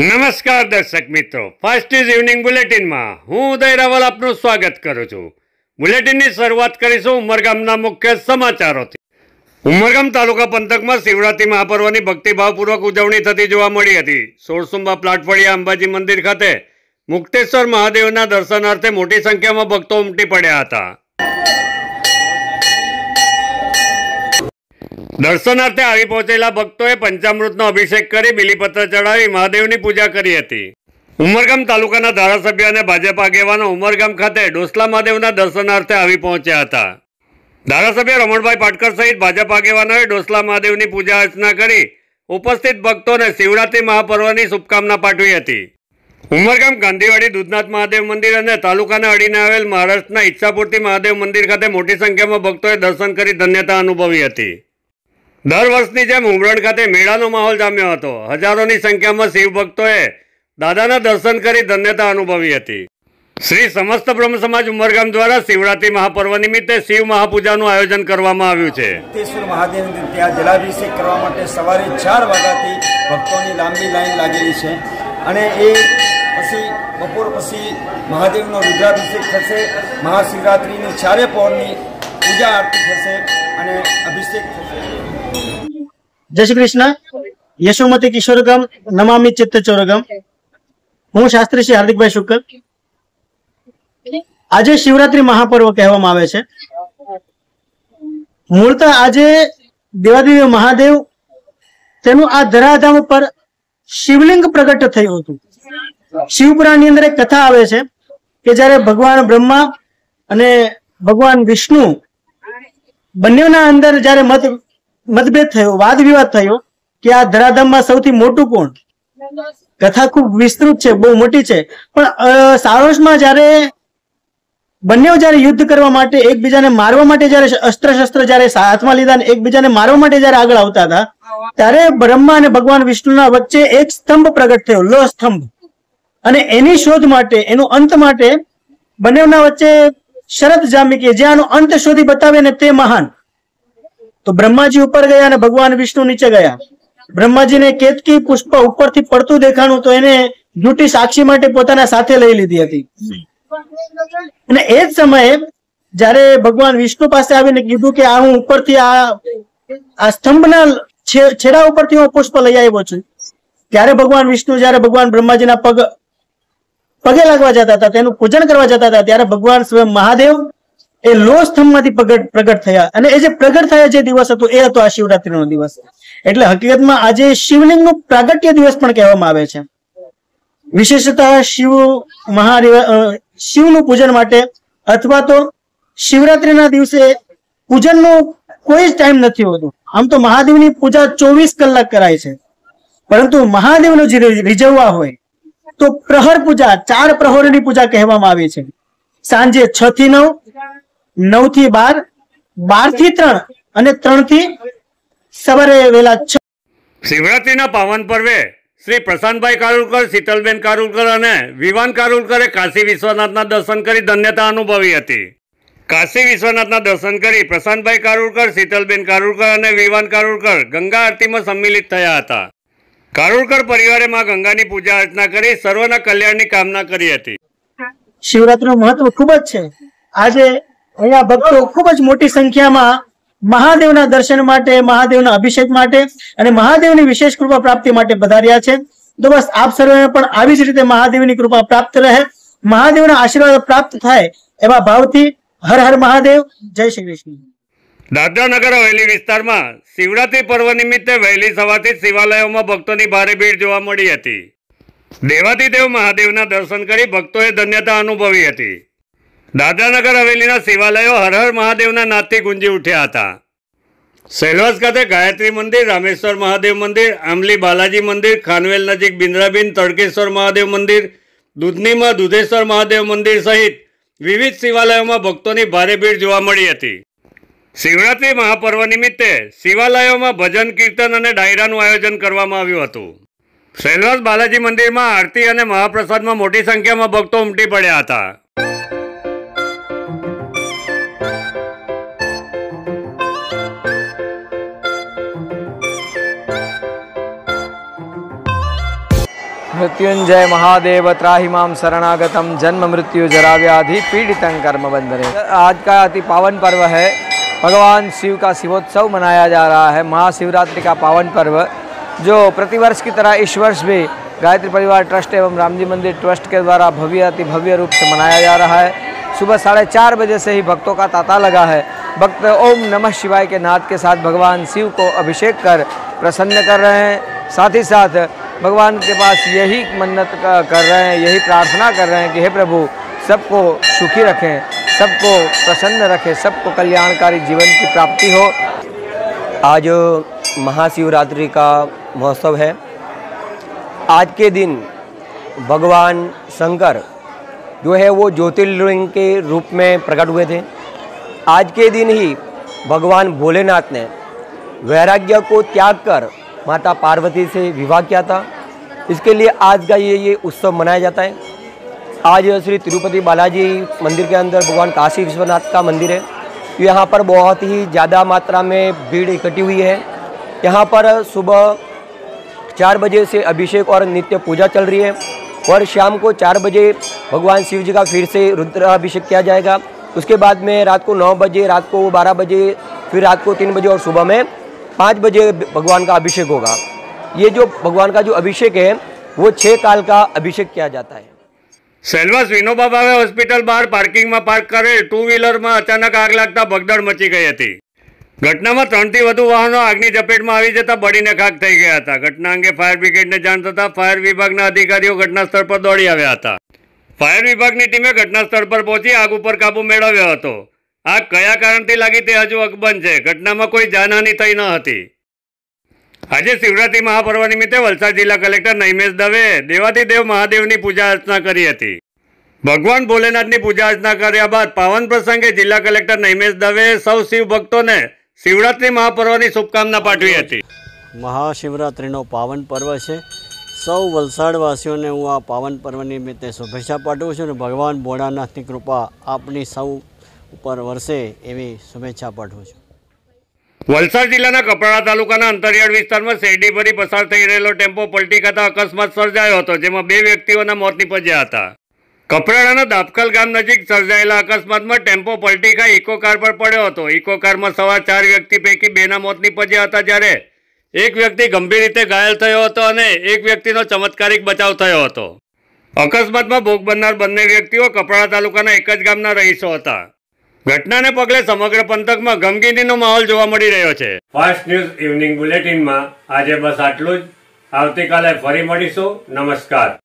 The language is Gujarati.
નમસ્કાર દર્શક મિત્રો, ફાસ્ટ ઇઝ ઇવનિંગ બુલેટિનમાં હું ઉદય રાવલ આપનું સ્વાગત કરું છું। બુલેટિનની શરૂઆત કરીશું ઉમરગામના મુખ્ય સમાચારોથી। ઉમરગામ તાલુકા પંથકમાં શિવરાત્રી મહાપર્વની ભક્તિભાવપૂર્વક ઉજવણી થતી જોવા મળી હતી। સોળસુંબા પ્લાટફળિયા અંબાજી મંદિર ખાતે મુક્તેશ્વર મહાદેવના દર્શનાર્થે મોટી સંખ્યામાં ભક્તો ઉમટી પડ્યા હતા। દર્શનાર્થે આવી પહોંચેલા ભક્તોએ પંચામૃતનો અભિષેક કરી બિલીપત્ર ચડાવી મહાદેવની પૂજા કરી હતી। ઉમરગામ તાલુકાના ધારાસભ્ય અને ભાજપ આગેવાનો ઉમરગામ ખાતે ડોસલા મહાદેવના દર્શનાર્થે આવી પહોંચ્યા હતા। ધારાસભ્ય રમણભાઈ પાટકર સહિત ભાજપ આગેવાનોએ ડોસલા મહાદેવની પૂજા અર્ચના કરી ઉપસ્થિત ભક્તોને શિવરાત્રી મહાપર્વની શુભકામના પાઠવી હતી। ઉમરગામ ગાંધીવાડી દૂધનાથ મહાદેવ મંદિર અને તાલુકાને અડીને આવેલ મહારાષ્ટ્રના ઈચ્છાપૂર્તિ મહાદેવ મંદિર ખાતે મોટી સંખ્યામાં ભક્તોએ દર્શન કરી ધન્યતા અનુભવી હતી। દર વર્ષની જેમ ઉમરણ ખાતે મેળાનો માહોલ જામ્યો હતો। હજારોની સંખ્યામાં શિવ ભક્તોએ દાદાના દર્શન કરી ધન્યતા અનુભવી હતી। શ્રી સમસ્ત બ્રહ્મ સમાજ ઉમરગામ દ્વારા શિવરાત્રી મહાપર્વ નિમિત્તે શિવ મહાપૂજાનું આયોજન કરવામાં આવ્યું છે। મુક્તેશ્વર મહાદેવ ત્યાં જલાભિષેક કરવા માટે સવારે 4 વાગ્યાથી ભક્તોની લાંબી લાઈન લાગેલી છે અને એ પછી બપોર પછી મહાદેવનો રુદ્રાભિષેક થશે। મહાશિવરાત્રિની 4 પહોરની પૂજા આરતી થશે અને અભિષેક થશે। जय श्री कृष्ण। यशोमती किशोरगम नमामि चित्त चोरगम। हूँ शास्त्री श्री हार्दिक भाई शुक्ल। आज शिवरात्रि महापर्व कहेवामां आवे छे। मूळतः आज देवादेवी महादेव तेनु आ धराधाम पर शिवलिंग प्रगट थयुं हतुं। शिवपुराणनी अंदर एक कथा आवे छे के ज्यारे भगवान ब्रह्मा अने भगवान विष्णु बंनेना अंदर ज्यारे मतभेद थयो, वाद विवाद थयो कि आ धराधाममां सौथी मोटुं कोण। कथा खूब विस्तृत छे, बहु मोटी छे, पण सारांशमां ज्यारे बंनेओ ज्यारे युद्ध करवा माटे एकबीजाने मारवा माटे ज्यारे अस्त्र शस्त्र ज्यारे हाथमां लीधा ने एकबीजाने मारवा माटे ज्यारे आगळ आवता हता त्यारे ब्रह्मा अने भगवान विष्णुना वच्चे एक स्तंभ प्रगट थयो, लोह स्तंभ। अने एनी शोध माटे, एनो अंत माटे बंनेओना वच्चे शरत जामी के जे आनो अंत शोधी बतावे ने ते महान। तो ब्रह्माजी ऊपर गया ने भगवान विष्णु नीचे गया। ब्रह्माजी ने केतकी पुष्प उपरथी पड़तुं देखाणुं तो एने झूठी साक्षी माटे पोताना साथे लई लीधी हती। अने ए ज समये ज्यारे भगवान विष्णु पासे आवीने कीधुं के आ हुं उपरथी आ स्तंभना छेड़ा उपरथी हुं पुष्प लई आव्यो छुं, त्यारे भगवान विष्णु ज्यारे भगवान ब्रह्माजीना पगे लागवा जता हता, तेनुं पूजन करवा जता हता, त्यारे भगवान स्वयं महादेव ए लोह स्तंभमांथी प्रगट थया अने ए जे प्रगट थया जे दिवस हतो ए हतो आ शिवरात्रीनो दिवस। एटले हकीकतमां आजे शिवलिंगनो प्रागट्य दिवस पण कहेवामां आवे छे। विशेषतः शिवનું પૂજન માટે અથવા તો શિવરાત્રીના દિવસે પૂજનનો કોઈ જ ટાઈમ નથી હોતો। આમ તો મહાદેવની પૂજા 24 કલાક કરાય છે, પરંતુ મહાદેવનો જે રીઝવવા હોય તો પ્રહર પૂજા 4 પ્રહરોની પૂજા કહેવામાં આવી છે। સાંજે 6 થી 9, 9 થી 12, 12 થી 3 અને 3 થી સવારે વેલા 6। શિવરાત્રીના પાવન પર્વે શ્રી પ્રશાંતભાઈ કારુલકર, શીતલબેન કારુલકર અને વિવાન કારુલકરે કાશી વિશ્વનાથના દર્શન કરી ધન્યતા અનુભવી હતી। કાશી વિશ્વનાથના દર્શન કરી પ્રશાંતભાઈ કારુલકર, શીતલબેન કારુલકર અને વિવાન કારુલકર ગંગા આરતીમાં सम्मिलित થયા હતા। કારુલકર પરિવારે માં ગંગાની પૂજા અર્ચના કરી સર્વના કલ્યાણની કામના કરી હતી। શિવરાત્રીનું મહત્વ ખૂબ જ છે। આજે અહીંયા ભક્તો ખૂબ જ મોટી સંખ્યામાં महादेवना दर्शन माटे, महादेवना अभिषेक माटे अने महादेवनी विशेष कृपा प्राप्ति माटे पधार्या छे। तो बस आप सर्वेने पण आवी ज रीते महादेवनी कृपा प्राप्त रहे, महादेवना आशीर्वाद प्राप्त थाय एवा भावथी हर हर महादेव। जय श्री कृष्ण। दादरा नगर हवेली विस्तारमां शिवरात्रि पर्व निमित्ते वहेली सवारथी शिवालयोमां भक्तोनी भारे भीड़ जोवा मळी हती। देवाधिदेव महादेवना दर्शन करी भक्तोए धन्यता अनुभवी हती। दादरा नगर हवेलीना शिवालयो हर हर महादेवना नादथी गुंजी उठ्या हता। सेलवास खाते गायत्री मंदिर, रामेश्वर महादेव मंदिर, आमली बालाजी मंदिर, खानवेल नजीक बिंद्राबीन तड़केश्वर महादेव मंदिर, दूधनीमां दूधेश्वर महादेव मंदिर सहित विविध शिवालयोमां भक्तोनी भारे भीड़ जोवा मळी हती। शिवरात्रि महापर्व निमित्ते शिवालयोमां भजन कीर्तन अने डायरानुं आयोजन करवामां आव्युं हतुं। सेलवास बालाजी मंदिरमां आरती अने महाप्रसादमां मोटी संख्यामां भक्तो उमटी पड्या हता। मृत्युंजय महादेव त्राहि माम शरणागतम जन्म मृत्यु जरा व्याधि पीड़ितं कर्म बंधने। आज का अति पावन पर्व है, भगवान शिव का शिवोत्सव मनाया जा रहा है। महाशिवरात्रि का पावन पर्व जो प्रतिवर्ष की तरह इस वर्ष भी गायत्री परिवार ट्रस्ट एवं रामजी मंदिर ट्रस्ट के द्वारा भव्य अति भव्य रूप से मनाया जा रहा है। सुबह 4:30 बजे से ही भक्तों का तांता लगा है। भक्त ओम नमः शिवाय के नाद के साथ भगवान शिव को अभिषेक कर प्रसन्न कर रहे हैं। साथ ही साथ भगवान के पास यही मन्नत कर रहे हैं, यही प्रार्थना कर रहे हैं कि हे प्रभु सबको सुखी रखें, सबको प्रसन्न रखें, सबको कल्याणकारी जीवन की प्राप्ति हो। आज महाशिवरात्रि का महोत्सव है। आज के दिन भगवान शंकर जो है वो ज्योतिर्लिंग के रूप में प्रकट हुए थे। आज के दिन ही भगवान भोलेनाथ ने वैराग्य को त्याग कर माता पार्वती से विवाह किया था। इसके लिए आज का ये उत्सव मनाया जाता है। आज श्री तिरुपति बालाजी मंदिर के अंदर भगवान काशी विश्वनाथ का मंदिर है। यहाँ पर बहुत ही ज़्यादा मात्रा में भीड़ इकट्ठी हुई है। यहाँ पर सुबह 4 बजे से अभिषेक और नित्य पूजा चल रही है और शाम को 4 बजे भगवान शिव जी का फिर से रुद्राभिषेक किया जाएगा। उसके बाद में रात को 9 बजे, रात को 12 बजे, फिर रात को 3 बजे और सुबह में 5 बजे भगवान का अभिषेक होगा। ये जो भगवान का जो अभिषेक है वो 6 काल का अभिषेक किया जाता है। સેલવાસ વિનોબા ભાવે હોસ્પિટલ બહાર પાર્કિંગમાં પાર્ક કરેલ ટુ વ્હીલરમાં અચાનક આગ લાગતા ભગદડ મચી ગઈ હતી। ઘટનામાં 3થી વધુ વાહનો આગની ઝપેટમાં આવી જતા બળીને ખાક થઈ ગયા હતા। ઘટના અંગે ફાયર બ્રિગેડને જાણ થતા ફાયર વિભાગના અધિકારીઓ ઘટનાસ્થળ પર દોડી આવ્યા હતા। ફાયર વિભાગની ટીમે ઘટનાસ્થળ પર પહોંચી આગ ઉપર કાબુ મેળવ્યો હતો। આગ કયા કારણથી લાગી તે હજુ અકબંધ છે। ઘટનામાં કોઈ જાનહાનિ થઈ ન હતી। આજે શિવરાત્રી મહાપર્વ નિમિત્તે વલસાડ જિલ્લા કલેક્ટર નૈમેશ દવે દેવાધિદેવ મહાદેવની પૂજા અર્ચના કરી હતી। ભગવાન ભોલેનાથની પૂજા અર્ચના કર્યા બાદ પાવન પ્રસંગે જિલ્લા કલેક્ટર નૈમેશ દવે સૌ શિવ ભક્તોને શિવરાત્રી મહાપર્વની શુભકામના પાઠવી હતી। મહાશિવરાત્રિનો પાવન પર્વ છે। સૌ વલસાડવાસીઓને હું આ પાવન પર્વ નિમિત્તે શુભેચ્છા પાઠવું છું અને ભગવાન ભોળાનાથની કૃપા આપની સૌ ઉપર વરસે એવી શુભેચ્છા પાઠવું છું। વલસાડ જિલ્લાના કપરાડા તાલુકાના અંતરિયાળ વિસ્તારમાં શેરડી ભરી પસાર થઈ રહેલો ટેમ્પો પલટી ખાતા અકસ્માત સર્જાયો હતો, જેમાં 2 વ્યક્તિઓના મોત નીપજ્યા હતા। કપરાડાના દાપખલ ગામ નજીક સર્જાયેલા અકસ્માતમાં ટેમ્પો પલટી ખાઈ ઇકો કાર પર પડ્યો હતો। ઇકો કારમાં સવાર 4 વ્યક્તિ પૈકી 2ના મોત નીપજ્યા હતા, જ્યારે એક વ્યક્તિ ગંભીર રીતે ઘાયલ થયો હતો અને એક વ્યક્તિનો ચમત્કારિક બચાવ થયો હતો। અકસ્માતમાં ભોગ બનનાર બંને વ્યક્તિઓ કપરાડા તાલુકાના એક જ ગામના રહીશો હતા। ઘટનાને પગલે સમગ્ર પંથકમાં ગમગીનીનો માહોલ જોવા મળી રહ્યો છે। ફાસ્ટ ન્યૂઝ ઇવનિંગ બુલેટિનમાં આજે બસ આટલું જ। આવતીકાલે ફરી મળીશું। નમસ્કાર।